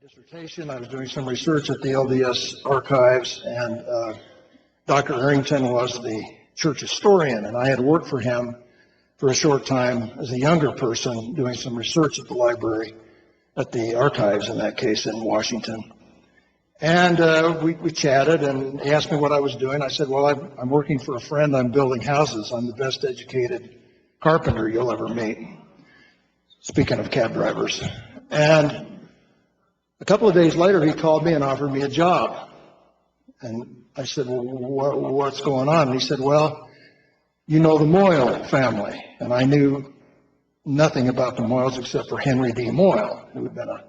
dissertation. I was doing some research at the LDS archives, and Dr. Arrington was the church historian, and I had worked for him for a short time as a younger person doing some research at the library, at the archives in that case in Washington. And we chatted, and he asked me what I was doing. I said, well, I'm working for a friend. I'm building houses. I'm the best educated carpenter you'll ever meet. Speaking of cab drivers. And a couple of days later, he called me and offered me a job. And I said, well, what's going on? And he said, well, you know the Moyle family. And I knew nothing about the Moyles except for Henry D. Moyle, who had been a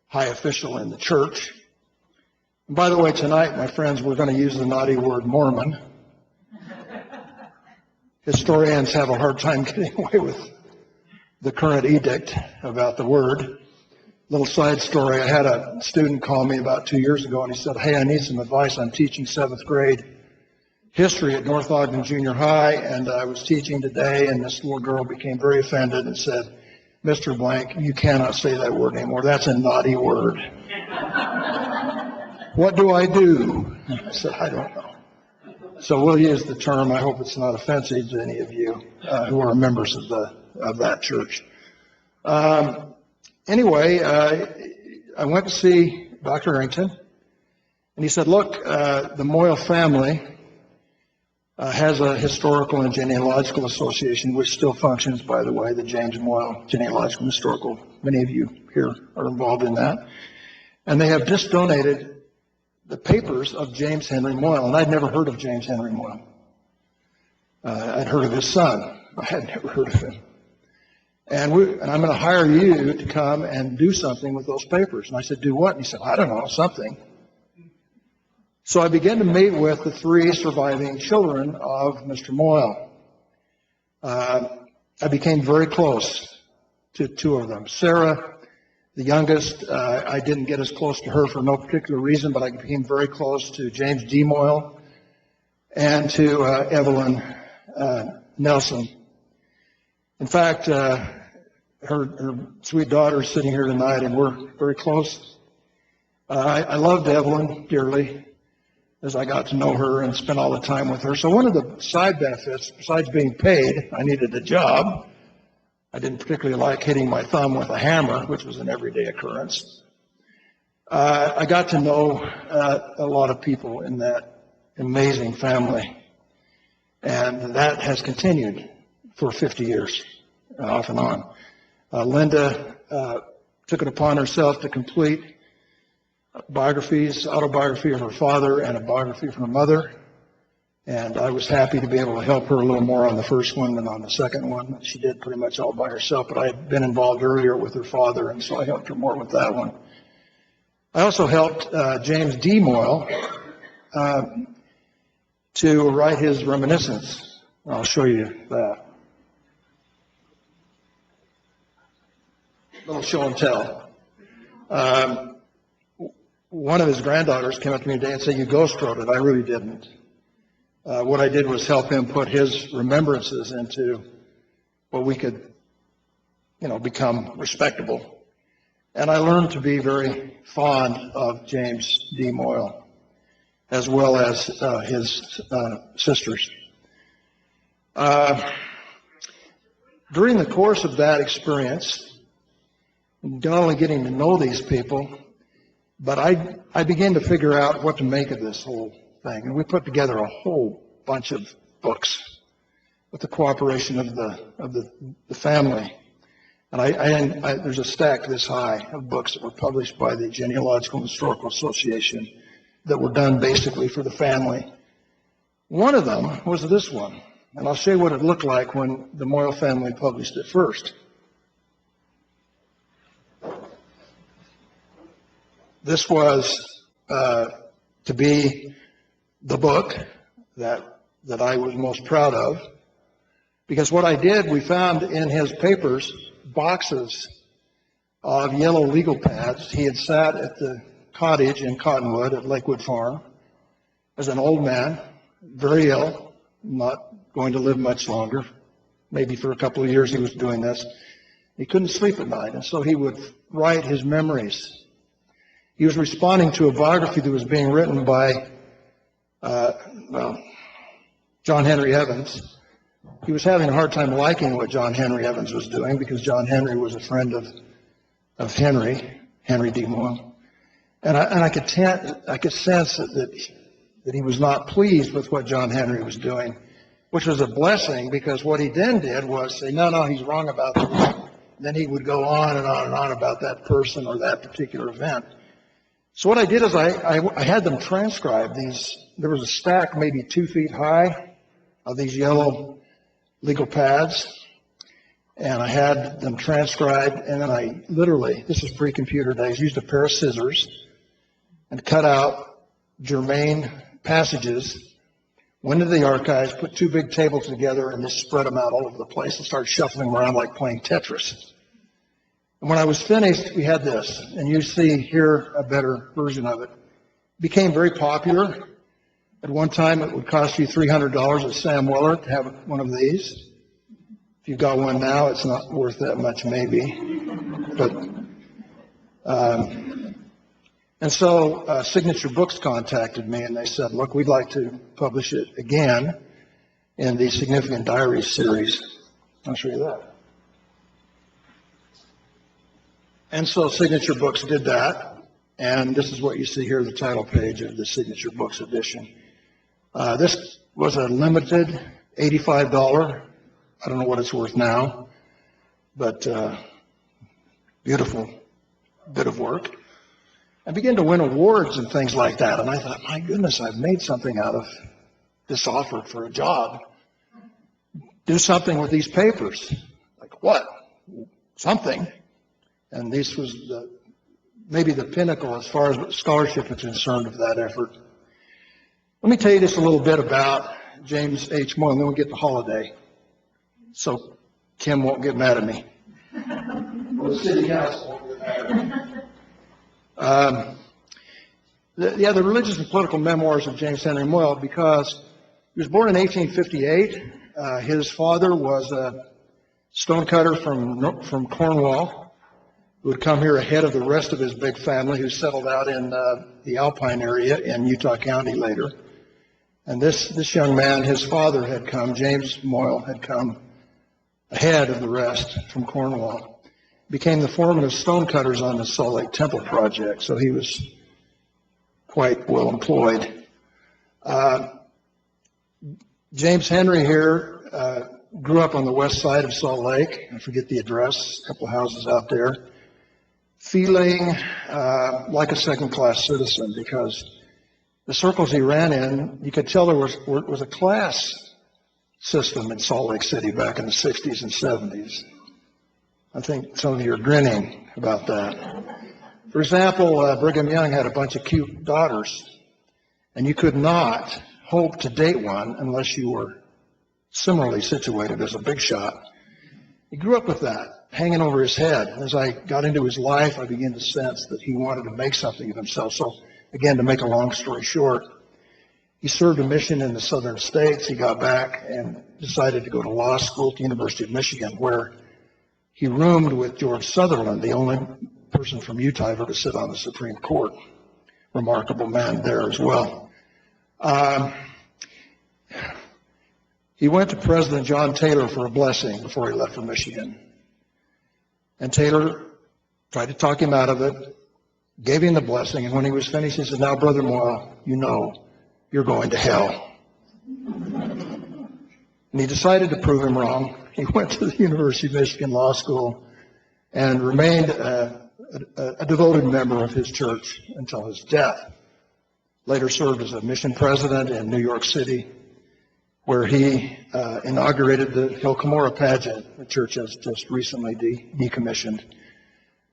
high official in the church. And by the way, tonight, my friends, we're going to use the naughty word Mormon. Historians have a hard time getting away with the current edict about the word. Little side story, I had a student call me about 2 years ago, and he said, hey, I need some advice. I'm teaching 7th grade history at North Ogden Junior High, and I was teaching today, and this little girl became very offended and said, Mr. Blank, you cannot say that word anymore. That's a naughty word. What do I do? I said, I don't know. So we'll use the term. I hope it's not offensive to any of you who are members of that church. Anyway, I went to see Dr. Arrington, and he said, look, the Moyle family has a historical and genealogical association, which still functions, by the way, the James Moyle Genealogical and Historical. Many of you here are involved in that. And they have just donated the papers of James Henry Moyle, and I'd never heard of James Henry Moyle. I'd heard of his son. I had never heard of him. And I'm going to hire you to come and do something with those papers. And I said, do what? And he said, I don't know, something. So I began to meet with the 3 surviving children of Mr. Moyle. I became very close to 2 of them. Sarah, the youngest, I didn't get as close to her for no particular reason, but I became very close to James D. Moyle and to Evelyn Nelson. In fact, her sweet daughter is sitting here tonight, and we're very close. I loved Evelyn dearly as I got to know her and spent all the time with her. So one of the side benefits, besides being paid, I needed a job. I didn't particularly like hitting my thumb with a hammer, which was an everyday occurrence. I got to know a lot of people in that amazing family, and that has continued for 50 years, off and on. Linda took it upon herself to complete autobiography of her father and a biography of her mother. And I was happy to be able to help her a little more on the first one than on the second one. She did pretty much all by herself, but I had been involved earlier with her father, and so I helped her more with that one. I also helped James D. Moyle to write his reminiscence. I'll show you that. Little show and tell. One of his granddaughters came up to me today and said, you ghost wrote it. I really didn't. What I did was help him put his remembrances into what we could, become respectable. And I learned to be very fond of James D. Moyle, as well as his sisters. During the course of that experience, not only getting to know these people, but I began to figure out what to make of this whole thing. And we put together a whole bunch of books with the cooperation of the family. And there's a stack this high of books that were published by the Genealogical and Historical Association that were done basically for the family. One of them was this one. And I'll show you what it looked like when the Moyle family published it first. This was to be the book that I was most proud of, because what I did, we found in his papers boxes of yellow legal pads. He had sat at the cottage in Cottonwood at Lakewood Farm as an old man, very ill, not going to live much longer. Maybe for a couple of years he was doing this. He couldn't sleep at night, and so he would write his memories. He was responding to a biography that was being written by, John Henry Evans. He was having a hard time liking what John Henry Evans was doing because John Henry was a friend of Henry D. Moyle. And I could sense that he was not pleased with what John Henry was doing, which was a blessing because what he then did was say, no, he's wrong about this. Then he would go on and on and on about that person or that particular event. So what I did is I had them transcribe these. There was a stack maybe 2 feet high of these yellow legal pads, and I had them transcribed, and then I literally, this is pre-computer days, used a pair of scissors and cut out germane passages, went into the archives, put 2 big tables together, and just spread them out all over the place and started shuffling them around like playing Tetris. And when I was finished, we had this, and you see here a better version of it. It became very popular. At one time, it would cost you $300 at Sam Weller to have one of these. If you've got one now, it's not worth that much, maybe. But and so Signature Books contacted me, and they said, look, we'd like to publish it again in the Significant Diaries series. I'll show you that. And so Signature Books did that, and this is what you see here, the title page of the Signature Books edition. This was a limited $85. I don't know what it's worth now, but beautiful bit of work. I began to win awards and things like that, and I thought, my goodness, I've made something out of this offer for a job. Do something with these papers. Like what? Something. And this was maybe the pinnacle as far as scholarship is concerned of that effort. Let me tell you just a little bit about James H. Moyle, and then we'll get to Holladay. So Kim won't get mad at me. Or the city council won't get mad at me. The religious and political memoirs of James Henry Moyle, because he was born in 1858. His father was a stonecutter from Cornwall, who had come here ahead of the rest of his big family, who settled out in the Alpine area in Utah County later. And this young man, his father had come, James Moyle had come ahead of the rest from Cornwall, became the foreman of stonecutters on the Salt Lake Temple project, so he was quite well employed. James Henry here grew up on the west side of Salt Lake. I forget the address, a couple of houses out there. Feeling like a second-class citizen because the circles he ran in, you could tell there was a class system in Salt Lake City back in the 60s and 70s. I think some of you are grinning about that. For example, Brigham Young had a bunch of cute daughters, and you could not hope to date one unless you were similarly situated as a big shot. He grew up with that hanging over his head. As I got into his life, I began to sense that he wanted to make something of himself. So, again, to make a long story short, he served a mission in the southern states. He got back and decided to go to law school at the University of Michigan, where he roomed with George Sutherland, the only person from Utah ever to sit on the Supreme Court. Remarkable man there as well. He went to President John Taylor for a blessing before he left for Michigan. And Taylor tried to talk him out of it, gave him the blessing, and when he was finished, he said, now, Brother Moyle, you know you're going to hell. And he decided to prove him wrong. He went to the University of Michigan Law School and remained a devoted member of his church until his death. Later served as a mission president in New York City, where he inaugurated the Hill Cumorah pageant. The church has just recently decommissioned.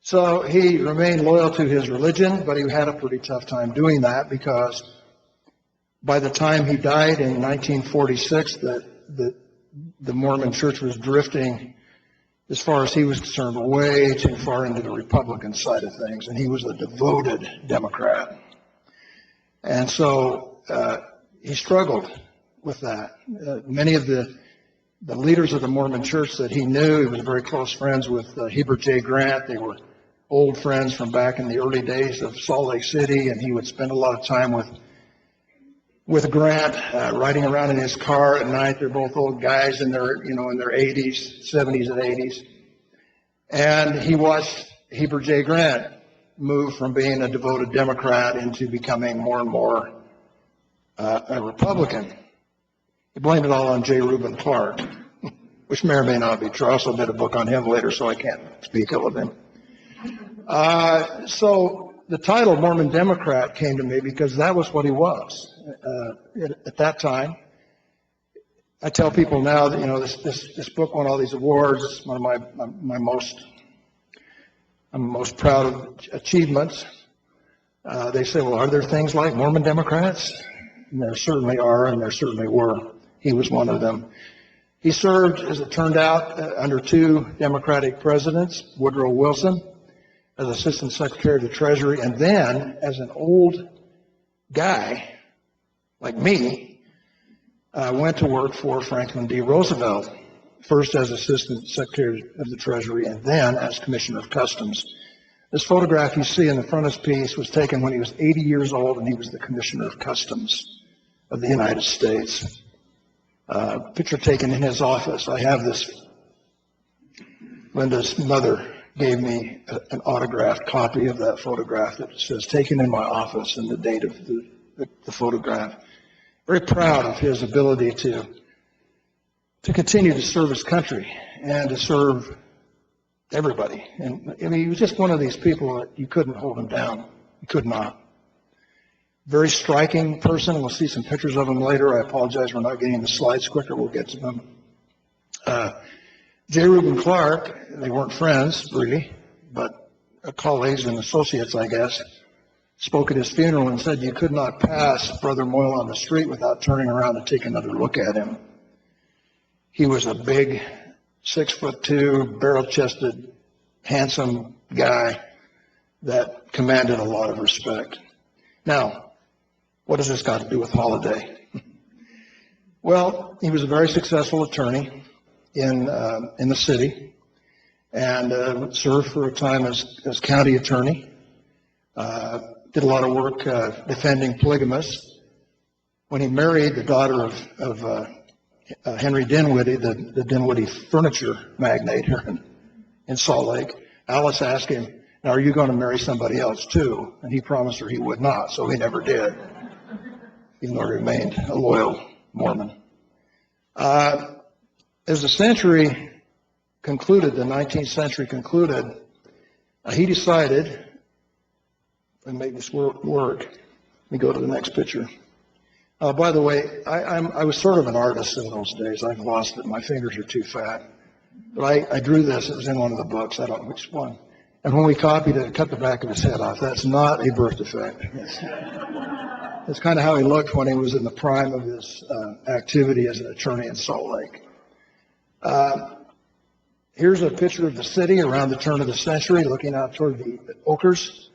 So he remained loyal to his religion, but he had a pretty tough time doing that because by the time he died in 1946, the Mormon church was drifting, as far as he was concerned, way too far into the Republican side of things, and he was a devoted Democrat. And so he struggled with that. Many of the leaders of the Mormon church that he knew, he was very close friends with Heber J. Grant. They were old friends from back in the early days of Salt Lake City, and he would spend a lot of time with Grant, riding around in his car at night. They're both old guys in their 80s, 70s and 80s. And he watched Heber J. Grant move from being a devoted Democrat into becoming more and more a Republican. He blamed it all on J. Reuben Clark, which may or may not be true. I also did a book on him later, so I can't speak ill of him. So the title Mormon Democrat came to me because that was what he was at that time. I tell people now that this book won all these awards. It's one of I'm most proud of achievements. They say, well, are there things like Mormon Democrats? And there certainly are, and there certainly were. He was one of them. He served, as it turned out, under two Democratic presidents, Woodrow Wilson as Assistant Secretary of the Treasury, and then as an old guy like me, went to work for Franklin D. Roosevelt, first as Assistant Secretary of the Treasury and then as Commissioner of Customs. This photograph you see in the frontispiece was taken when he was 80 years old, and he was the Commissioner of Customs of the United States. Picture taken in his office. I have this. Linda's mother gave me an autographed copy of that photograph that says taken in my office and the date of the photograph. Very proud of his ability to continue to serve his country and to serve everybody. And I mean, he was just one of these people that you couldn't hold him down. You could not. Very striking person. We'll see some pictures of him later. I apologize, we're not getting the slides quicker. We'll get to them. J. Reuben Clark, they weren't friends, really, but colleagues and associates, I guess, spoke at his funeral and said you could not pass Brother Moyle on the street without turning around and taking another look at him. He was a big, 6'2", barrel-chested, handsome guy that commanded a lot of respect. Now, what has this got to do with Holladay? Well, he was a very successful attorney in the city, and served for a time as county attorney. Did a lot of work defending polygamists. When he married the daughter of Henry Dinwiddie, the Dinwiddie furniture magnate here in Salt Lake, Alice asked him, now, are you going to marry somebody else too? And he promised her he would not, so he never did, even though he remained a loyal Mormon. As the century concluded, the 19th century concluded, he decided, and make this work. Let me go to the next picture. By the way, I was sort of an artist in those days. I've lost it. My fingers are too fat. But I drew this. It was in one of the books. I don't know which one. And when we copied it, cut the back of his head off. That's not a birth defect. That's kind of how he looked when he was in the prime of his activity as an attorney in Salt Lake. Here's a picture of the city around the turn of the century, looking out toward the Oakers.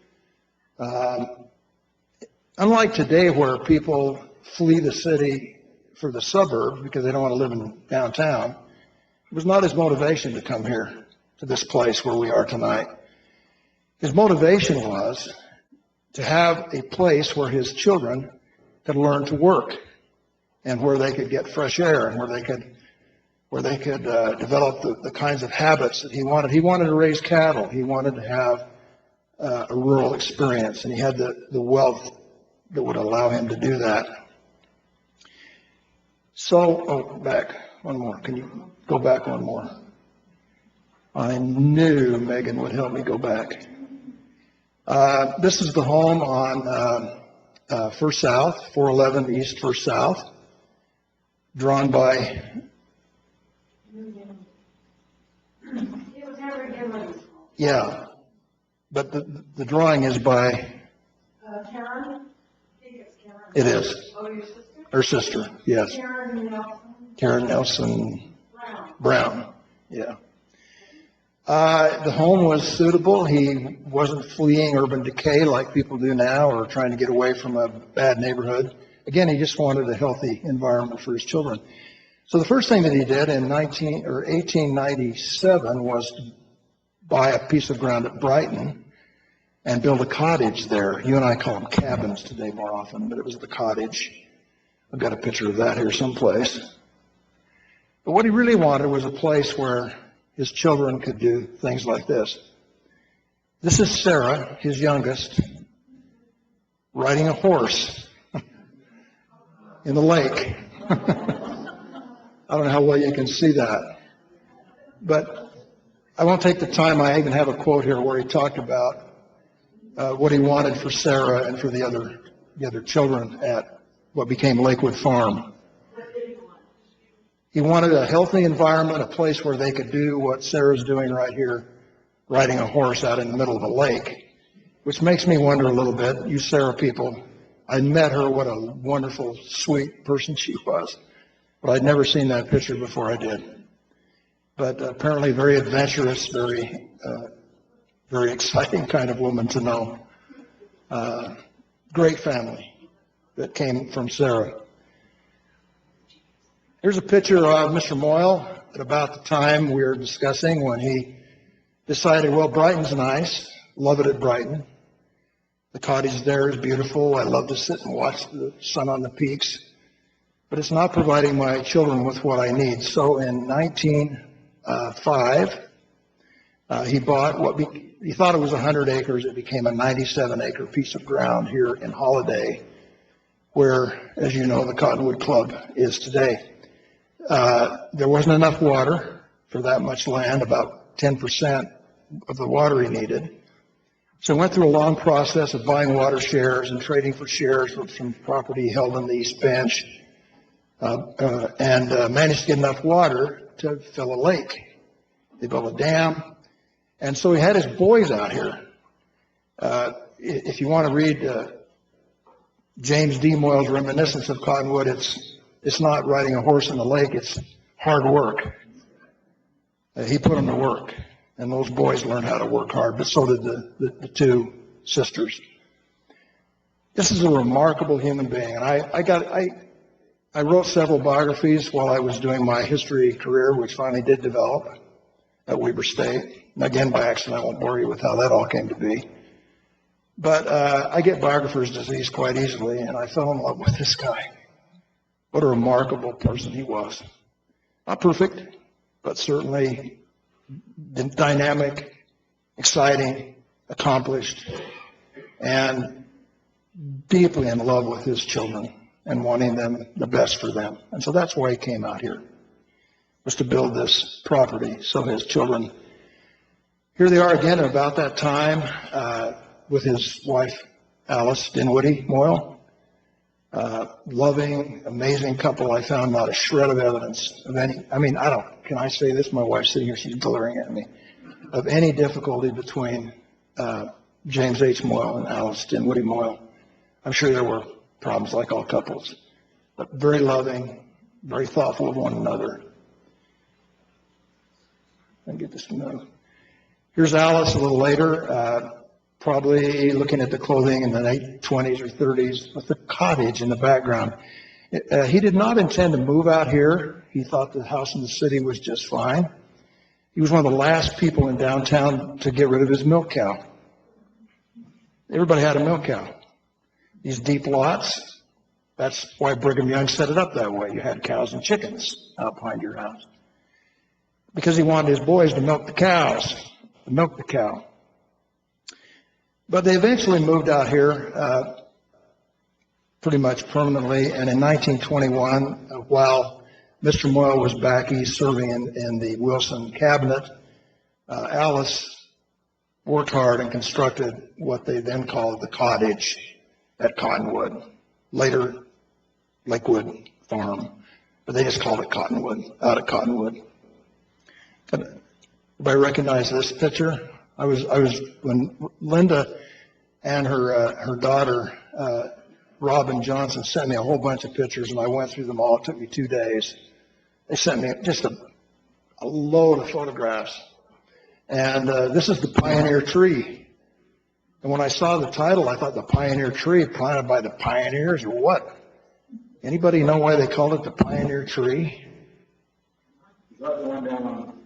Unlike today, where people flee the city for the suburbs because they don't want to live in downtown, it was not his motivation to come here to this place where we are tonight. His motivation was to have a place where his children could learn to work and where they could get fresh air and where they could develop the kinds of habits that he wanted. He wanted to raise cattle. He wanted to have a rural experience, and he had the wealth that would allow him to do that. So, back one more. Can you go back one more? I knew Megan would help me go back. This is the home on First South, 411 East First South, drawn by... Yeah, but the drawing is by... Karen? I think it's Karen. It is. Oh, your sister? Her sister, yes. Karen Nelson. Karen Nelson Brown. Yeah. The home was suitable. He wasn't fleeing urban decay like people do now or trying to get away from a bad neighborhood. Again, he just wanted a healthy environment for his children. So the first thing that he did in 1897 was to buy a piece of ground at Brighton and build a cottage there. You and I call them cabins today more often, but it was the cottage. I've got a picture of that here someplace. But what he really wanted was a place where his children could do things like this. This is Sarah, his youngest, riding a horse in the lake. I don't know how well you can see that. But I won't take the time. I even have a quote here where he talked about what he wanted for Sarah and for the other children at what became Lakewood Farm. He wanted a healthy environment, a place where they could do what Sarah's doing right here, riding a horse out in the middle of a lake, which makes me wonder a little bit. You Sarah people, I met her, what a wonderful, sweet person she was. But I'd never seen that picture before I did. But apparently very adventurous, very exciting kind of woman to know. Great family that came from Sarah. Here's a picture of Mr. Moyle at about the time we were discussing when he decided, well, Brighton's nice. Love it at Brighton. The cottage there is beautiful. I love to sit and watch the sun on the peaks. But it's not providing my children with what I need. So in 1905, he bought what he thought it was 100 acres. It became a 97-acre piece of ground here in Holladay, where, as you know, the Cottonwood Club is today. There wasn't enough water for that much land, about 10% of the water he needed. So he went through a long process of buying water shares and trading for shares from property held in the East Bench, and managed to get enough water to fill a lake. They built a dam, and so he had his boys out here. If you want to read James D. Moyle's reminiscence of Cottonwood, it's not riding a horse in the lake, it's hard work. He put them to work, and those boys learned how to work hard, but so did the two sisters. This is a remarkable human being, and I wrote several biographies while I was doing my history career, which finally did develop at Weber State. And again, by accident, I won't bore you with how that all came to be. But I get biographer's disease quite easily, and I fell in love with this guy. What a remarkable person he was. Not perfect, but certainly dynamic, exciting, accomplished, and deeply in love with his children and wanting them the best for them. And so that's why he came out here, was to build this property so his children. Here they are again at about that time with his wife, Alice Dinwiddie Moyle. Loving, amazing couple. I found not a shred of evidence of any, can I say this? My wife's sitting here, she's glaring at me, of any difficulty between James H. Moyle and Alice Dinwiddie Moyle. I'm sure there were problems like all couples, but very loving, very thoughtful of one another. Let me get this to know. Here's Alice a little later, probably looking at the clothing in the late 20s or 30s with the cottage in the background. He did not intend to move out here. He thought the house in the city was just fine. He was one of the last people in downtown to get rid of his milk cow. Everybody had a milk cow. These deep lots, that's why Brigham Young set it up that way. You had cows and chickens out behind your house. Because he wanted his boys to milk the cows, to milk the cow. But they eventually moved out here pretty much permanently. And in 1921, while Mr. Moyle was back east serving in the Wilson cabinet, Alice worked hard and constructed what they then called the cottage at Cottonwood, later Lakewood Farm, but they just called it Cottonwood, out at Cottonwood. But everybody recognize this picture? I was when Linda and her daughter Robin Johnson sent me a whole bunch of pictures, and I went through them all. It took me 2 days. They sent me just a load of photographs, and this is the pioneer tree. And when I saw the title, I thought the pioneer tree planted by the pioneers or what? Anybody know why they called it the pioneer tree? Is that the one down on?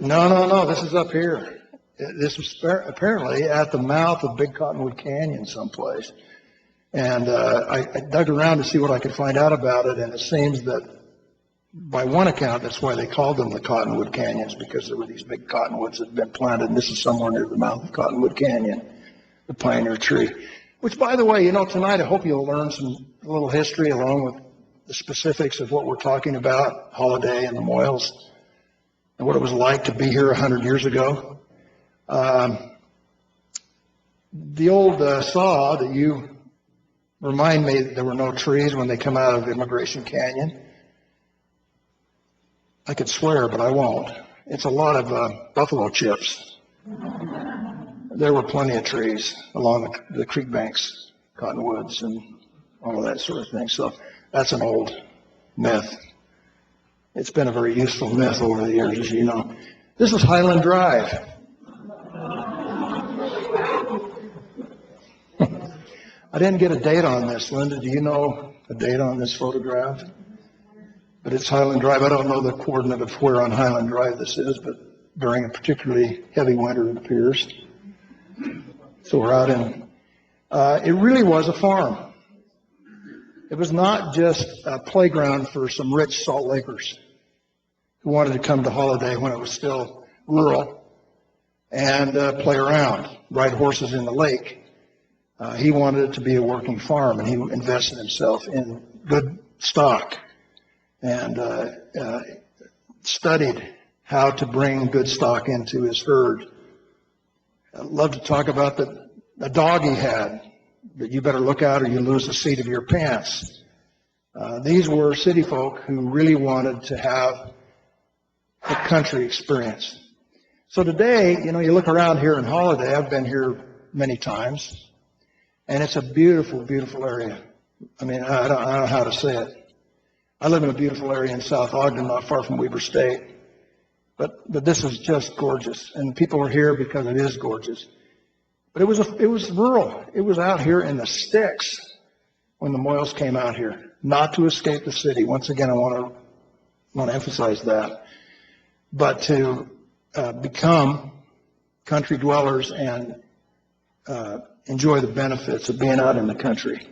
No. This is up here. This was apparently at the mouth of Big Cottonwood Canyon someplace. And I dug around to see what I could find out about it, and it seems that by one account, that's why they called them the Cottonwood Canyons, because there were these big cottonwoods that had been planted, and this is somewhere near the mouth of Cottonwood Canyon, the pioneer tree. Which, by the way, tonight I hope you'll learn a little history along with the specifics of what we're talking about, Holladay and the Moyles, and what it was like to be here 100 years ago. The old saw that you remind me that there were no trees when they come out of Immigration Canyon. I could swear, but I won't. It's a lot of buffalo chips. There were plenty of trees along the creek banks, cottonwoods, and all of that sort of thing. So that's an old myth. It's been a very useful myth over the years, as you know. This is Highland Drive. I didn't get a date on this. Linda, do you know a date on this photograph? But it's Highland Drive. I don't know the coordinate of where on Highland Drive this is, but during a particularly heavy winter, it appears. So we're out in, it really was a farm. It was not just a playground for some rich Salt Lakers who wanted to come to Holladay when it was still rural and play around, ride horses in the lake. He wanted it to be a working farm, and he invested himself in good stock and studied how to bring good stock into his herd. I'd love to talk about the dog he had that you better look out or you lose the seat of your pants. These were city folk who really wanted to have a country experience. So today, you look around here in Holladay. I've been here many times, and it's a beautiful, beautiful area. I mean, I don't know how to say it. I live in a beautiful area in South Ogden, not far from Weber State. But this is just gorgeous, and people are here because it is gorgeous. But it was rural. It was out here in the sticks when the Moyles came out here, not to escape the city. Once again, I want to emphasize that, but to become country dwellers and enjoy the benefits of being out in the country.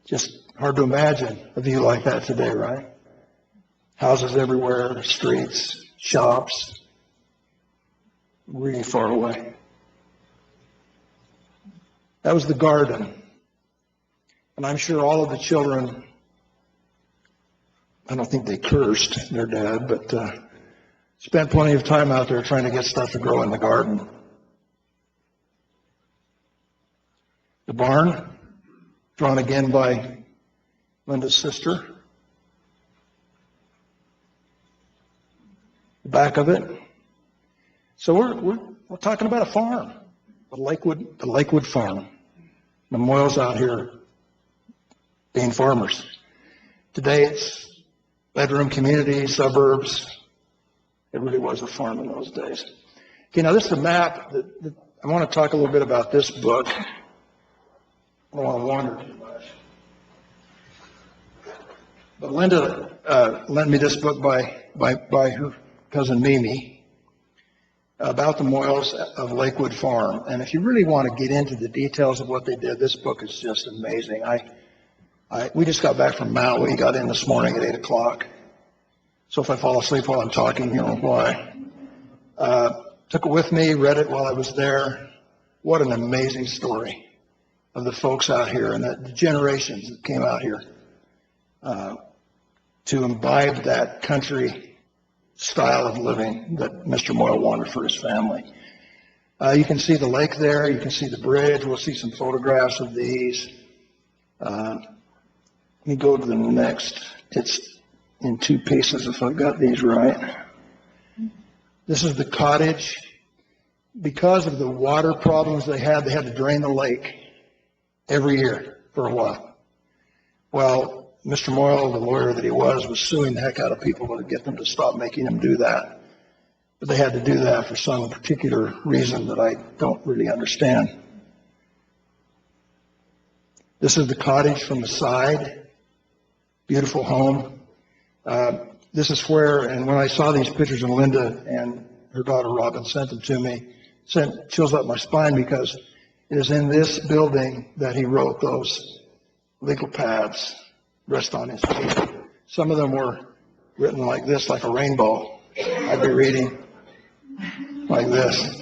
Just hard to imagine a view like that today, right? Houses everywhere, streets, shops, really far away. That was the garden. And I'm sure all of the children, I don't think they cursed their dad, but spent plenty of time out there trying to get stuff to grow in the garden. The barn, drawn again by Linda's sister. The back of it. So we're talking about a farm, the Lakewood farm. The Moyles out here being farmers. Today it's bedroom community, suburbs. It really was a farm in those days. Okay, now this is a map that I want to talk a little bit about this book. I don't want to wander too much. But Linda lent me this book by her cousin Mimi about the Moyles of Lakewood Farm. And if you really want to get into the details of what they did, this book is just amazing. We just got back from Maui, got in this morning at 8 o'clock. So if I fall asleep while I'm talking, you know why. Took it with me, read it while I was there. What an amazing story of the folks out here and the generations that came out here to imbibe that country style of living that Mr. Moyle wanted for his family. You can see the lake there. You can see the bridge. We'll see some photographs of these. Let me go to the next. It's in two pieces if I've got these right. This is the cottage. Because of the water problems they had to drain the lake every year for a while. Well, Mr. Moyle, the lawyer that he was suing the heck out of people to get them to stop making him do that. But they had to do that for some particular reason that I don't really understand. This is the cottage from the side. Beautiful home. this is where, and when I saw these pictures of Linda and her daughter Robin sent them to me, sent chills up my spine because it is in this building that he wrote those legal pads, rest on his feet. Some of them were written like this, like a rainbow. I'd be reading like this.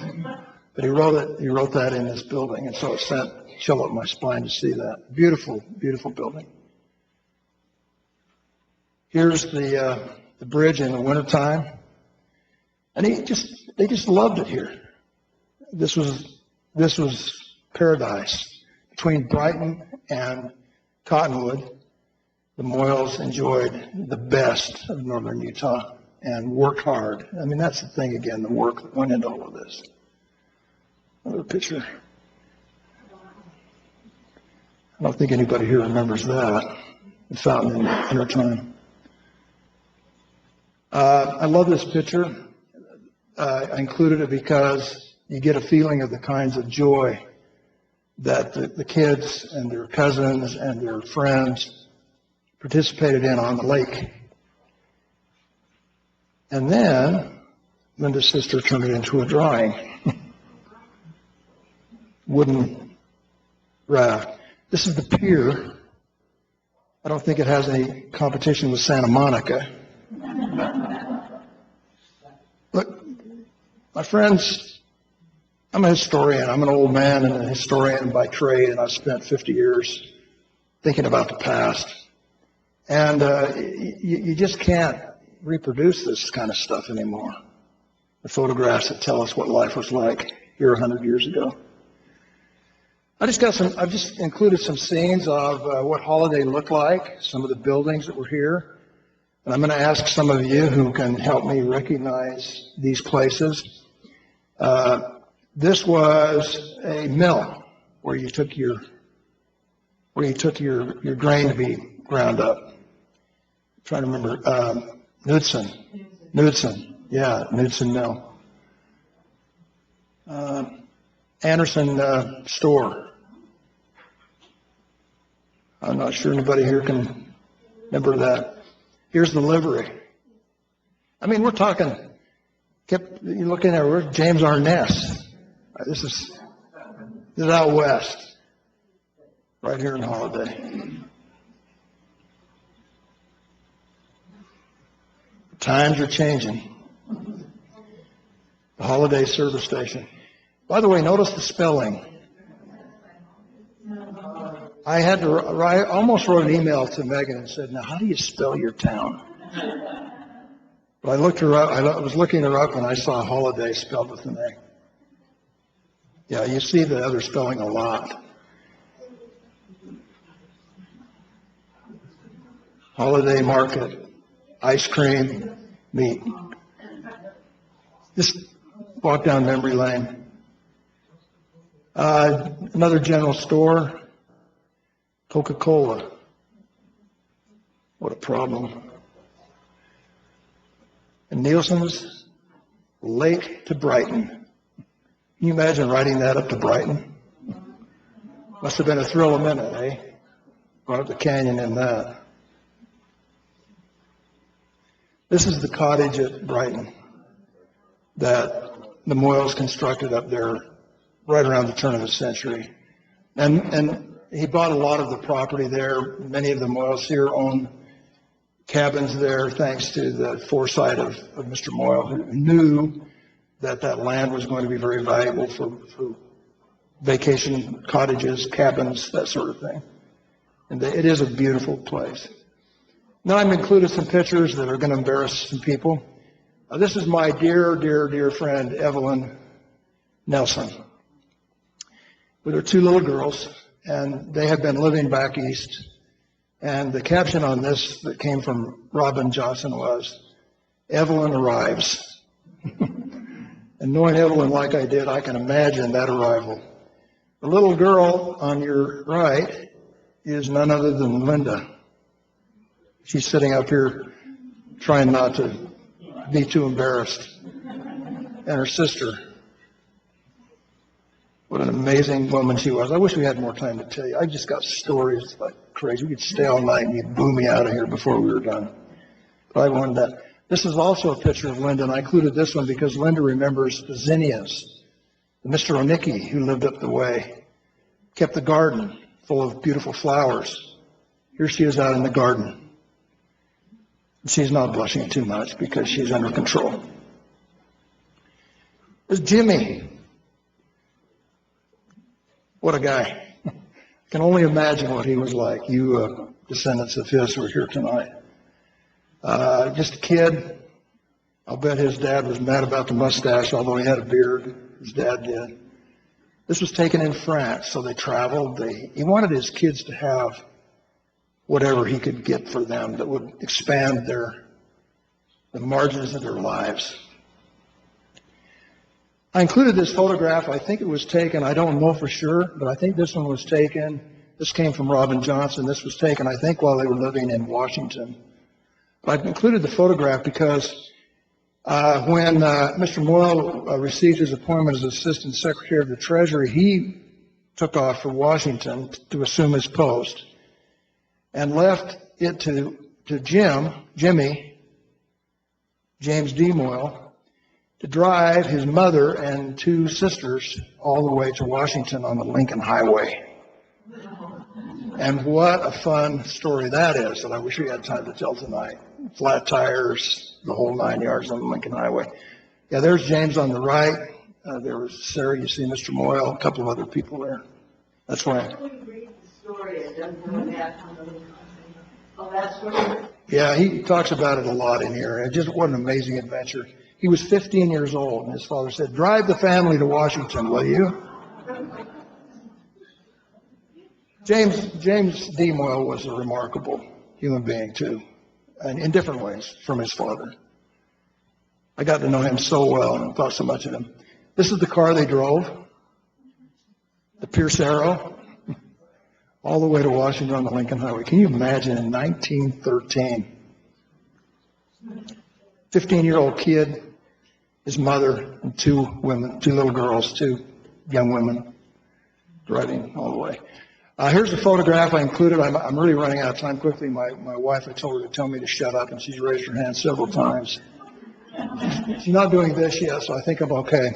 But he wrote that in this building, and so it sent chill up my spine to see that. Beautiful, beautiful building. Here's the bridge in the wintertime. And they just loved it here. This was paradise. Between Brighton and Cottonwood, the Moyles enjoyed the best of northern Utah and worked hard. I mean, that's the thing again, the work that went into all of this. Another picture. I don't think anybody here remembers that. The fountain in winter time. I love this picture. I included it because you get a feeling of the kinds of joy that the kids and their cousins and their friends participated in on the lake. And then Linda's sister turned it into a drawing. Wooden raft. This is the pier. I don't think it has any competition with Santa Monica. Look, my friends, I'm a historian. I'm an old man and a historian by trade, and I've spent 50 years thinking about the past. And you just can't reproduce this kind of stuff anymore. The photographs that tell us what life was like here 100 years ago. I've just included some scenes of what Holladay looked like, some of the buildings that were here. And I'm going to ask some of you who can help me recognize these places. This was a mill where you took your grain to be ground up. I'm trying to remember. Knudsen. Yeah, Knudsen Mill. Anderson Store. I'm not sure anybody here can remember that. Here's the livery. I mean, we're talking, you're looking at, we're James Arness. This is out west, right here in Holladay. Times are changing. The Holladay service station. By the way, notice the spelling. I almost wrote an email to Megan and said, now how do you spell your town? But I looked her up, I was looking her up and I saw Holladay spelled with an A. Yeah, you see the other spelling a lot. Holladay Market, ice cream, meat. Just walk down memory lane. Another general store. Coca-Cola. What a problem. And Nielsen's Lake to Brighton. Can you imagine riding that up to Brighton? Must have been a thrill a minute, eh? Going up the canyon in that. This is the cottage at Brighton that the Moyles constructed up there right around the turn of the century. And he bought a lot of the property there. Many of the Moyles here own cabins there thanks to the foresight of Mr. Moyle, who knew that land was going to be very valuable for vacation cottages, cabins, that sort of thing. And it is a beautiful place. Now I've included some pictures that are going to embarrass some people. This is my dear, dear, dear friend, Evelyn Nelson, with her two little girls. And they have been living back east. And the caption on this that came from Robin Johnson was, Evelyn arrives. And knowing Evelyn like I did, I can imagine that arrival. The little girl on your right is none other than Linda. She's sitting up here trying not to be too embarrassed. And her sister. What an amazing woman she was. I wish we had more time to tell you. I just got stories like crazy. We could stay all night and you'd boo me out of here before we were done. But I wanted that. This is also a picture of Linda, and I included this one because Linda remembers the zinnias. Mr. Onicki, who lived up the way, kept the garden full of beautiful flowers. Here she is out in the garden. She's not blushing too much because she's under control. There's Jimmy. What a guy. I can only imagine what he was like. You descendants of his who are here tonight. Just a kid. I'll bet his dad was mad about the mustache, although he had a beard. His dad did. This was taken in France, so they traveled. He wanted his kids to have whatever he could get for them that would expand the margins of their lives. I included this photograph. I think it was taken, I don't know for sure, but I think this one was taken. This came from Robin Johnson. This was taken, I think, while they were living in Washington. But I've included the photograph because when Mr. Moyle received his appointment as Assistant Secretary of the Treasury, he took off for Washington to assume his post and left it to Jimmy, James D. Moyle, to drive his mother and two sisters all the way to Washington on the Lincoln Highway. And what a fun story that is that I wish we had time to tell tonight. Flat tires, the whole 9 yards on the Lincoln Highway. Yeah, there's James on the right. There was Sarah, you see Mr. Moyle, a couple of other people there. That's why. Yeah, he talks about it a lot in here. It just what an amazing adventure. He was 15 years old, and his father said, "Drive the family to Washington, will you?" James D. Moyle was a remarkable human being, too, and in different ways from his father. I got to know him so well and thought so much of him. This is the car they drove, the Pierce Arrow, all the way to Washington on the Lincoln Highway. Can you imagine in 1913, 15-year-old kid, his mother, and two little girls, two young women, driving all the way. Here's the photograph I included. I'm really running out of time quickly. My wife, I told her to tell me to shut up, and she's raised her hand several times. She's not doing this yet, so I think I'm okay.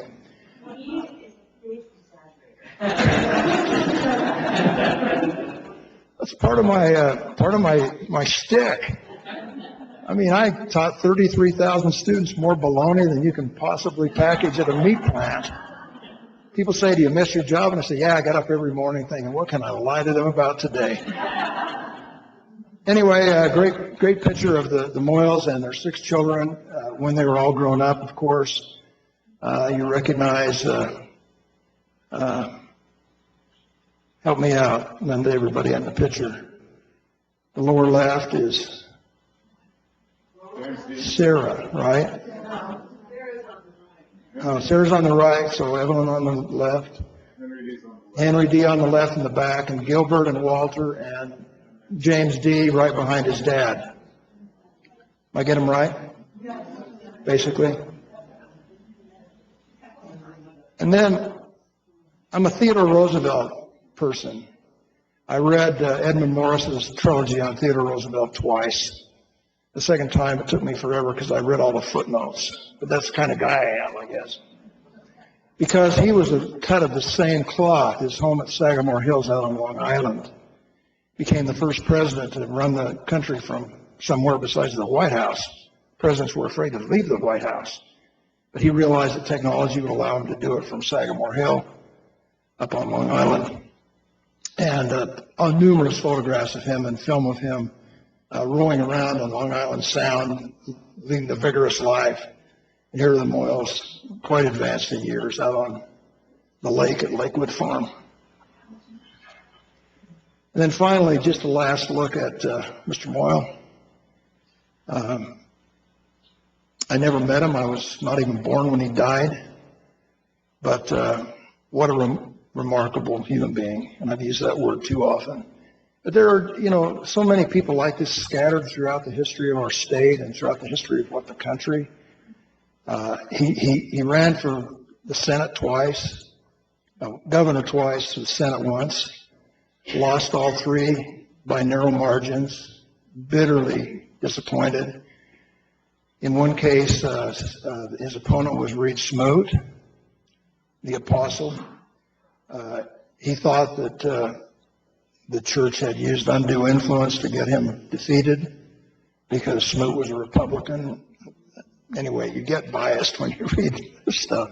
That's part of my shtick. I mean, I taught 33,000 students more baloney than you can possibly package at a meat plant. People say, "Do you miss your job?" And I say, "Yeah, I got up every morning thinking, what can I lie to them about today?" Anyway, great picture of the Moyles and their 6 children when they were all grown up, of course. You recognize, help me out, and everybody in the picture. The lower left is Sarah, right? Sarah's on the right, so Evelyn on the left. Henry D. on the left in the back, and Gilbert and Walter and James D. right behind his dad. I get him right? Basically. And then I'm a Theodore Roosevelt person. I read Edmund Morris's trilogy on Theodore Roosevelt twice. The second time it took me forever because I read all the footnotes. But that's the kind of guy I am, I guess. Because he was cut of the same cloth. His home at Sagamore Hills out on Long Island became the first president to run the country from somewhere besides the White House. Presidents were afraid to leave the White House. But he realized that technology would allow him to do it from Sagamore Hill up on Long Island. And on numerous photographs of him and film of him rolling around on Long Island Sound, leading a vigorous life. And here are the Moyles, quite advanced in years, out on the lake at Lakewood Farm. And then finally, just a last look at Mr. Moyle. I never met him. I was not even born when he died. But what a remarkable human being. And I've used that word too often. But there are, so many people like this scattered throughout the history of our state and throughout the history of the country. He ran for the Senate twice, governor twice, the Senate once, lost all 3 by narrow margins, bitterly disappointed. In one case, his opponent was Reed Smoot, the apostle. He thought that the church had used undue influence to get him defeated because Smoot was a Republican. Anyway, you get biased when you read this stuff.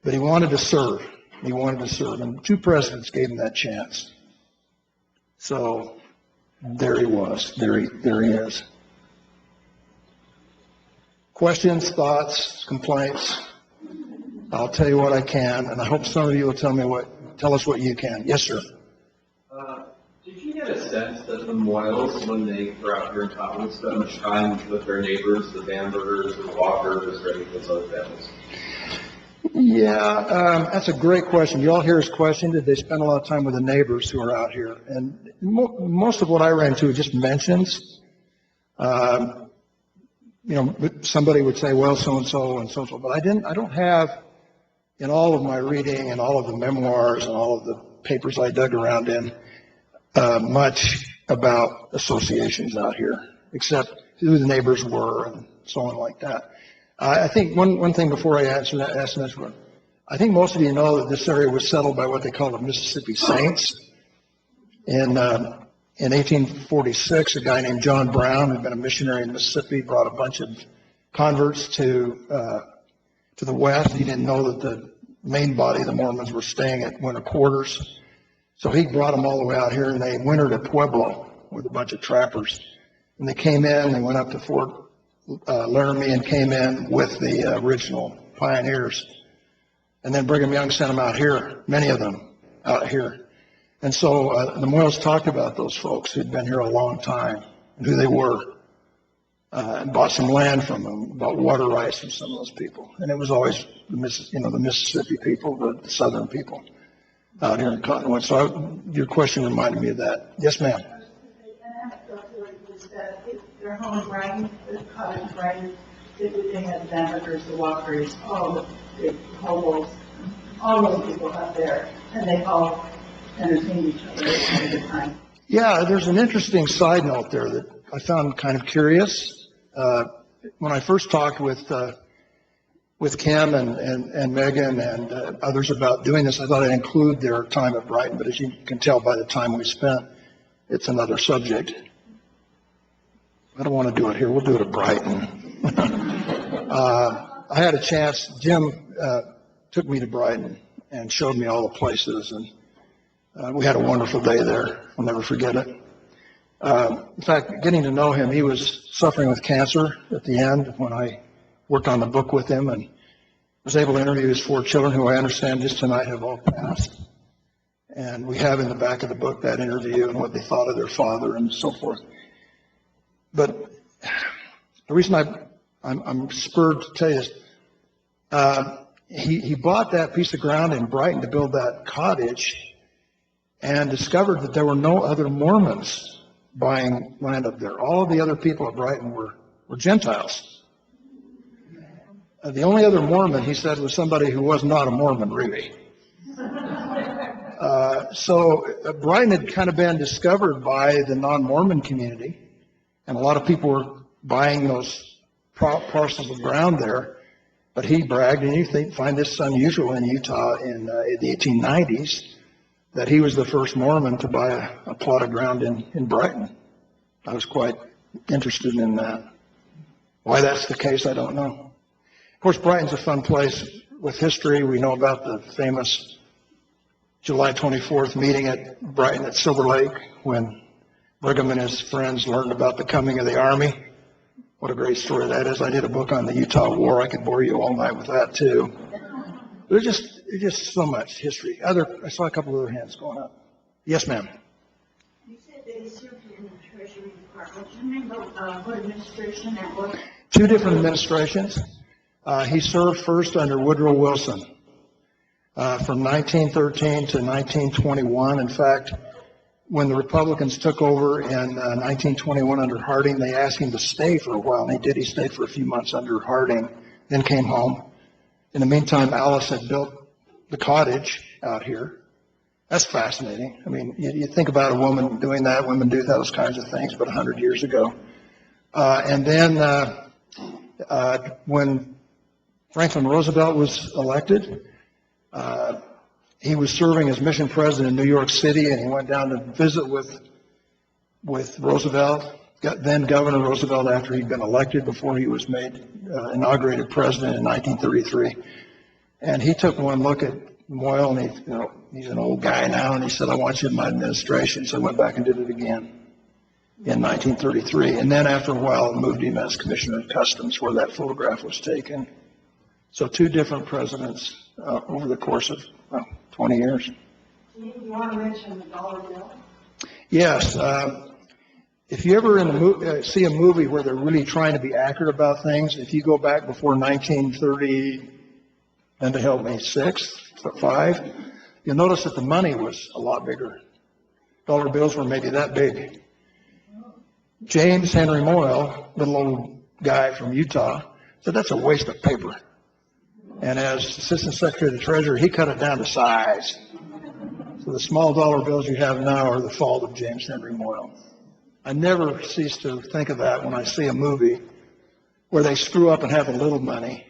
But he wanted to serve. He wanted to serve. And 2 presidents gave him that chance. So there he was. There he is. Questions, thoughts, complaints? I'll tell you what I can, and I hope some of you will tell us what you can. Yes, sir. Did you get a sense that the Moyles, when they were out here in Cottonwood, spent much time with their neighbors, the Bambergers, the Walkers, or any of those other families? Yeah, that's a great question. You all hear his question. Did they spend a lot of time with the neighbors who are out here? And most of what I ran into just mentions, somebody would say, well, so-and-so and so-and-so. But I don't have, in all of my reading and all of the memoirs and all of the papers I dug around in, much about associations out here, except who the neighbors were and so on like that. I think one thing before I ask this one, I think most of you know that this area was settled by what they call the Mississippi Saints. In 1846, a guy named John Brown, who had been a missionary in Mississippi, brought a bunch of converts to the west. He didn't know that the main body of the Mormons were staying at winter quarters. So he brought them all the way out here, and they wintered at Pueblo with a bunch of trappers. And they came in, they went up to Fort Laramie and came in with the original pioneers. And then Brigham Young sent them out here, many of them out here. And so the Moyles talked about those folks who'd been here a long time and who they were, and bought some land from them, bought water rights from some of those people. And it was always the Mississippi people, the southern people out here in Cottonwood. So your question reminded me of that. Yes, ma'am. Their home in Brighton, the cottage Brighton, they had the Bambergers, the Walkers, all the Hobos, all those people up there, and they all entertained each other at a good time. Yeah, there's an interesting side note there that I found kind of curious. When I first talked with Kim and Megan and others about doing this, I thought I'd include their time at Brighton, but as you can tell by the time we spent, it's another subject. I don't want to do it here. We'll do it at Brighton. I had a chance. Jim took me to Brighton and showed me all the places, and we had a wonderful day there. I'll never forget it. In fact, getting to know him, he was suffering with cancer at the end when I worked on the book with him, and was able to interview his 4 children, who I understand just tonight have all passed. And we have in the back of the book that interview and what they thought of their father and so forth. But the reason I'm spurred to tell you this, he bought that piece of ground in Brighton to build that cottage and discovered that there were no other Mormons buying land up there. All of the other people at Brighton were Gentiles. The only other Mormon, he said, was somebody who was not a Mormon, really. So Brighton had kind of been discovered by the non-Mormon community. And a lot of people were buying those parcels of ground there. But he bragged, and you find this unusual in Utah in the 1890s, that he was the first Mormon to buy a plot of ground in Brighton. I was quite interested in that. Why that's the case, I don't know. Of course, Brighton's a fun place with history. We know about the famous July 24th meeting at Brighton at Silver Lake when Brigham and his friends learned about the coming of the Army. What a great story that is. I did a book on the Utah War. I could bore you all night with that, too. There's just so much history. I saw a couple of other hands going up. Yes, ma'am. You said that he served in the Treasury Department. Do you remember what administration that was? 2 different administrations. He served first under Woodrow Wilson from 1913 to 1921. In fact, when the Republicans took over in 1921 under Harding, they asked him to stay for a while, and he did. He stayed for a few months under Harding, then came home. In the meantime, Alice had built the cottage out here. That's fascinating. I mean, you think about a woman doing that. Women do those kinds of things, but 100 years ago. And then When Franklin Roosevelt was elected, he was serving as mission president in New York City, and he went down to visit with Roosevelt, then Governor Roosevelt, after he'd been elected, before he was made inaugurated president in 1933. And he took one look at Moyle, and he's an old guy now, and he said, "I want you in my administration." So I went back and did it again in 1933. And then after a while, moved him as Commissioner of Customs, where that photograph was taken. So two different presidents over the course of 20 years. You want to mention the dollar bill? Yes. If you ever see a movie where they're really trying to be accurate about things, if you go back before 1930, and to help me, 5, you'll notice that the money was a lot bigger. Dollar bills were maybe that big. James Henry Moyle, little old guy from Utah, said that's a waste of paper. And as Assistant Secretary of the Treasury, he cut it down to size. So the small dollar bills you have now are the fault of James Henry Moyle. I never cease to think of that when I see a movie where they screw up and have a little money,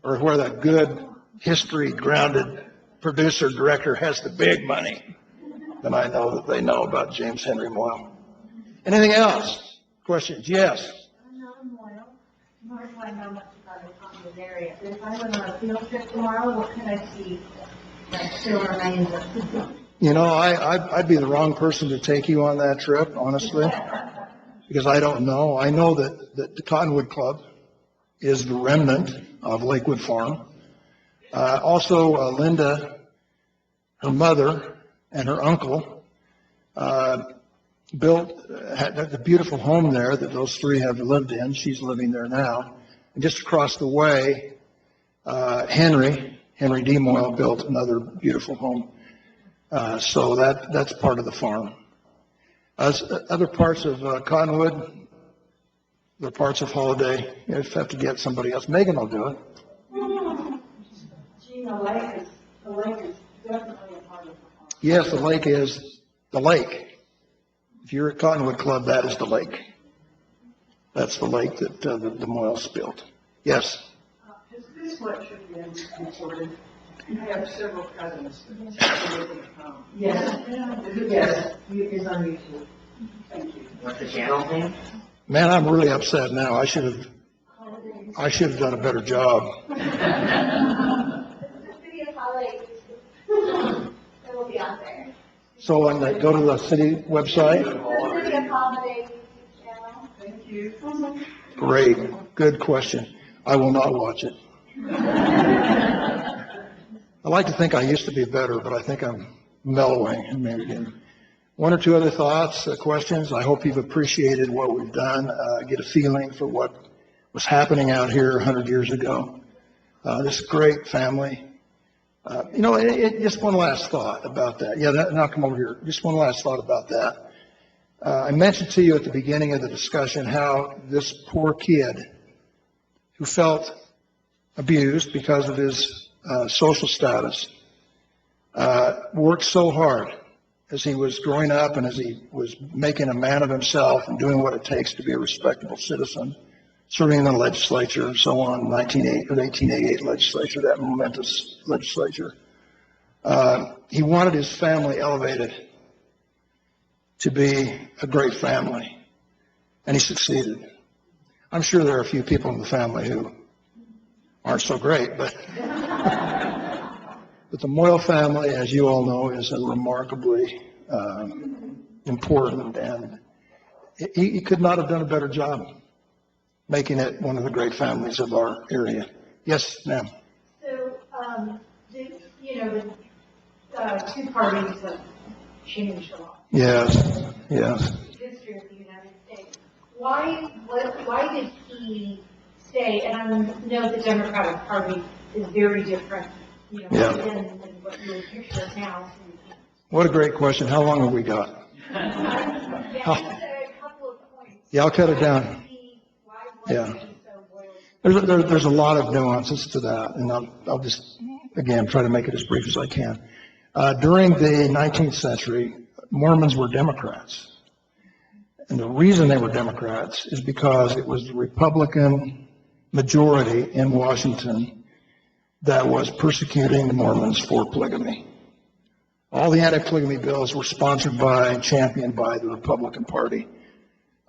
or where the good history-grounded producer, director has the big money. Then I know that they know about James Henry Moyle. Anything else? Questions? Yes. I'm not a Moyle, nor do I know much about the Cottonwood area. If I went on a field trip tomorrow, what can I see that still remains of? I'd be the wrong person to take you on that trip, honestly, because I don't know. I know that the Cottonwood Club is the remnant of Lakewood Farm. Also, Linda, her mother, and her uncle had the beautiful home there that those three have lived in. She's living there now. And just across the way, Henry D. Moyle built another beautiful home. So that's part of the farm. Other parts of Cottonwood, they're parts of Holladay. You have to get somebody else. Megan will do it. Gee, the lake is definitely a part of the farm. Yes, the lake is the lake. If you're at Cottonwood Club, that is the lake. That's the lake that the Moyles built. Yes. Has this lecture been recorded? You have several cousins. Yes. Yes. It's on YouTube. Thank you. What's the channel name? Man, I'm really upset now. I should have done a better job. The city of Holladay, it will be on there. So when they go to the city website, The city of Holladay channel. Thank you. great, good question. I will not watch it. I like to think I used to be better, but I think I'm mellowing and maybe getting one or two other thoughts, questions. I hope you've appreciated what we've done, get a feeling for what was happening out here 100 years ago. This great family. Just one last thought about that. Yeah, now come over here. Just one last thought about that. I mentioned to you at the beginning of the discussion how this poor kid who felt abused because of his social status worked so hard as he was growing up and as he was making a man of himself and doing what it takes to be a respectable citizen, serving in the legislature and so on, the 1888 legislature, that momentous legislature. He wanted his family elevated to be a great family, and he succeeded. I'm sure there are a few people in the family who aren't so great, but the Moyle family, as you all know, is a remarkably important, and he could not have done a better job making it one of the great families of our area. Yes, ma'am. So, the two parties have changed a lot. Yes. The history of the United States. Why did he stay? And I know the Democratic Party is very different, than what you would picture now. What a great question. How long have we got? A couple of points. Yeah, I'll cut it down. Yeah. There's a lot of nuances to that, and I'll just, again, try to make it as brief as I can. During the 19th century, Mormons were Democrats. And the reason they were Democrats is because it was the Republican majority in Washington that was persecuting the Mormons for polygamy. All the anti-polygamy bills were sponsored by and championed by the Republican Party.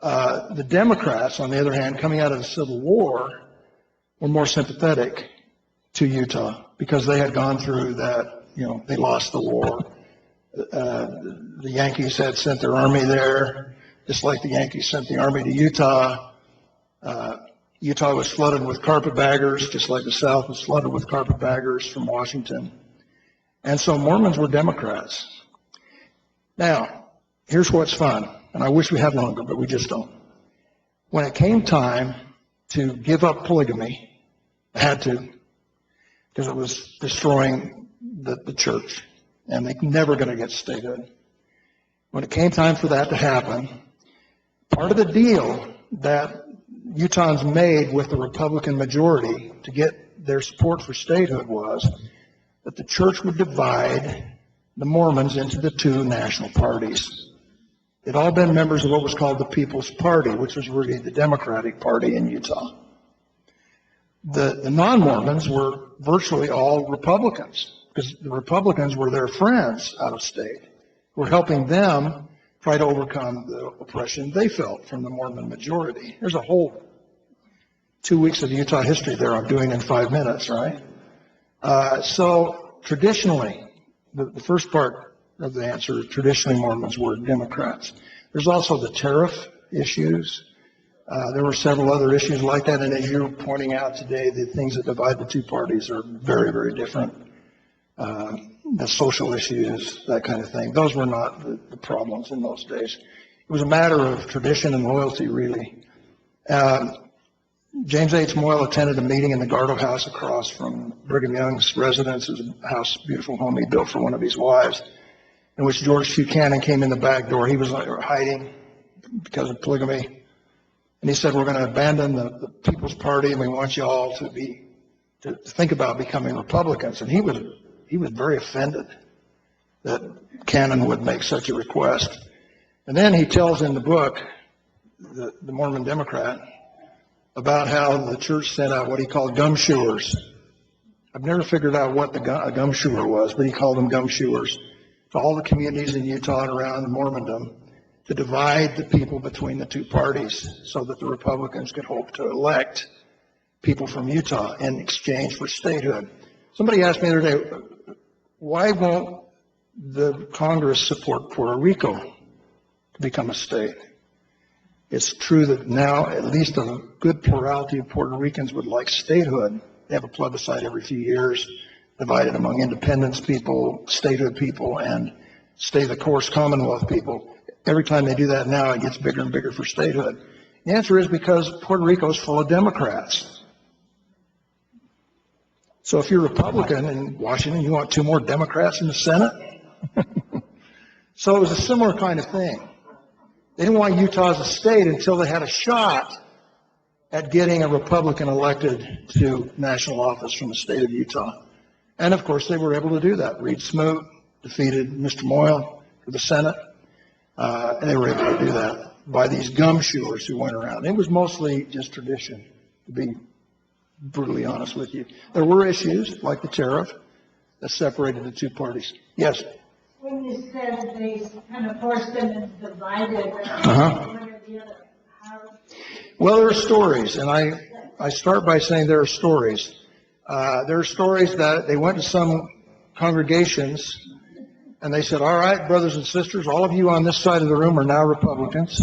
The Democrats, on the other hand, coming out of the Civil War, were more sympathetic to Utah because they had gone through that, they lost the war. The Yankees had sent their army there, just like the Yankees sent the army to Utah. Utah was flooded with carpetbaggers, just like the South was flooded with carpetbaggers from Washington. And so Mormons were Democrats. Now, here's what's fun, and I wish we had longer, but we just don't. When it came time to give up polygamy, I had to, because it was destroying the church, and they're never going to get statehood. When it came time for that to happen, part of the deal that Utahns made with the Republican majority to get their support for statehood was that the church would divide the Mormons into the two national parties. They'd all been members of what was called the People's Party, which was really the Democratic Party in Utah. The non-Mormons were virtually all Republicans, because the Republicans were their friends out of state, who were helping them try to overcome the oppression they felt from the Mormon majority. There's a whole 2 weeks of Utah history there I'm doing in 5 minutes, right? So traditionally, the first part of the answer, traditionally Mormons were Democrats. There's also the tariff issues. There were several other issues like that, and as you're pointing out today, the things that divide the two parties are very, very different. The social issues, that kind of thing. Those were not the problems in those days. It was a matter of tradition and loyalty, really. James H. Moyle attended a meeting in the Gardo House across from Brigham Young's residence. It was a house, beautiful home he built for one of his wives, in which George Buchanan came in the back door. He was hiding because of polygamy. And he said, we're going to abandon the People's Party, and we want you all to think about becoming Republicans. And he was very offended that Cannon would make such a request. And then he tells in the book, the Mormon Democrat, about how the church sent out what he called gumshoers. I've never figured out what a gumshoer was, but he called them gumshoers to all the communities in Utah and around Mormondom to divide the people between the two parties so that the Republicans could hope to elect people from Utah in exchange for statehood. Somebody asked me the other day, why won't the Congress support Puerto Rico to become a state? It's true that now at least a good plurality of Puerto Ricans would like statehood. They have a plebiscite every few years, divided among independence people, statehood people, and stay the course Commonwealth people. Every time they do that now, it gets bigger and bigger for statehood. The answer is because Puerto Rico is full of Democrats. So if you're Republican in Washington, you want 2 more Democrats in the Senate? So it was a similar kind of thing. They didn't want Utah as a state until they had a shot at getting a Republican elected to national office from the state of Utah. And of course, they were able to do that. Reed Smoot defeated Mr. Moyle for the Senate. And they were able to do that by these gumshoers who went around. It was mostly just tradition, to be brutally honest with you. There were issues, like the tariff, that separated the two parties. Yes? When you said they kind of forced them and divided, Well, there are stories, and I start by saying there are stories. There are stories that they went to some congregations and they said, all right, brothers and sisters, all of you on this side of the room are now Republicans.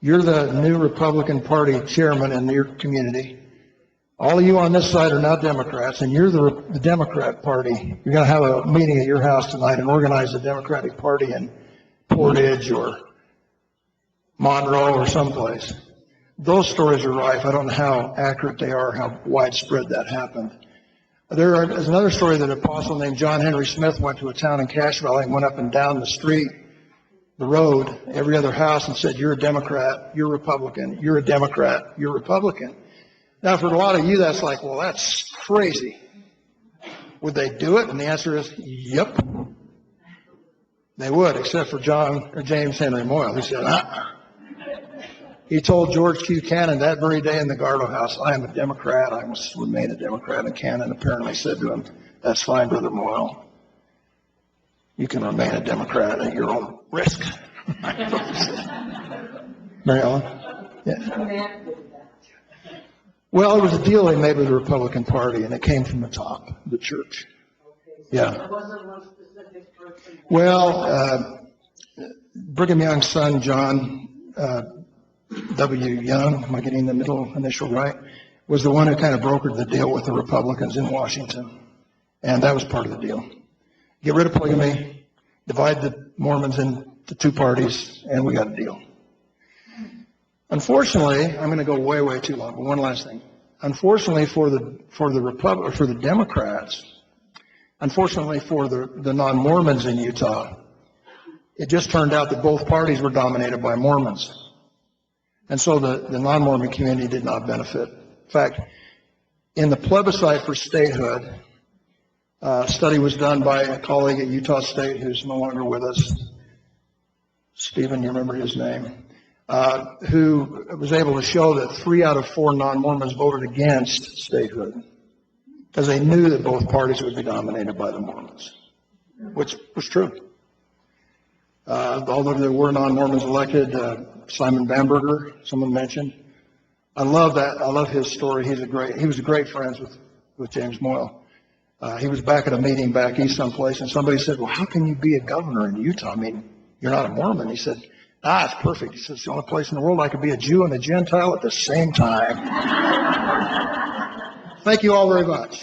You're the new Republican Party chairman in your community. All of you on this side are now Democrats, and you're the Democrat Party. You're going to have a meeting at your house tonight and organize the Democratic Party in Portage or Monroe or someplace. Those stories are rife. I don't know how accurate they are, how widespread that happened. There's another story that an apostle named John Henry Smith went to a town in Cache Valley and went up and down the street, the road, every other house and said, you're a Democrat, you're a Republican, you're a Democrat, you're a Republican. Now, for a lot of you, that's like, well, that's crazy. Would they do it? And the answer is, yep. They would, except for James Henry Moyle. He said, He told George Q. Cannon that very day in the Gardo House, I am a Democrat. I must remain a Democrat. And Cannon apparently said to him, that's fine, Brother Moyle. You can remain a Democrat at your own risk. Mary Ellen? Yeah. Well, it was a deal they made with the Republican Party, and it came from the top of the church. Yeah. There wasn't one specific person. Well, Brigham Young's son, John W. Young, am I getting the middle initial right, was the one who kind of brokered the deal with the Republicans in Washington. And that was part of the deal. Get rid of polygamy, divide the Mormons into two parties, and we got a deal. Unfortunately, I'm going to go way, way too long, but one last thing. Unfortunately for the Democrats, unfortunately for the non-Mormons in Utah, it just turned out that both parties were dominated by Mormons. And so the non-Mormon community did not benefit. In fact, in the plebiscite for statehood, a study was done by a colleague at Utah State who's no longer with us. Stephen, you remember his name? Who was able to show that 3 out of 4 non-Mormons voted against statehood because they knew that both parties would be dominated by the Mormons, which was true. Although there were non-Mormons elected, Simon Bamberger, someone mentioned. I love that. I love his story. He was a great friends with James Moyle. He was back at a meeting back east someplace, and somebody said, well, how can you be a governor in Utah? I mean, you're not a Mormon. He said, it's perfect. He said, it's the only place in the world I could be a Jew and a Gentile at the same time. Thank you all very much.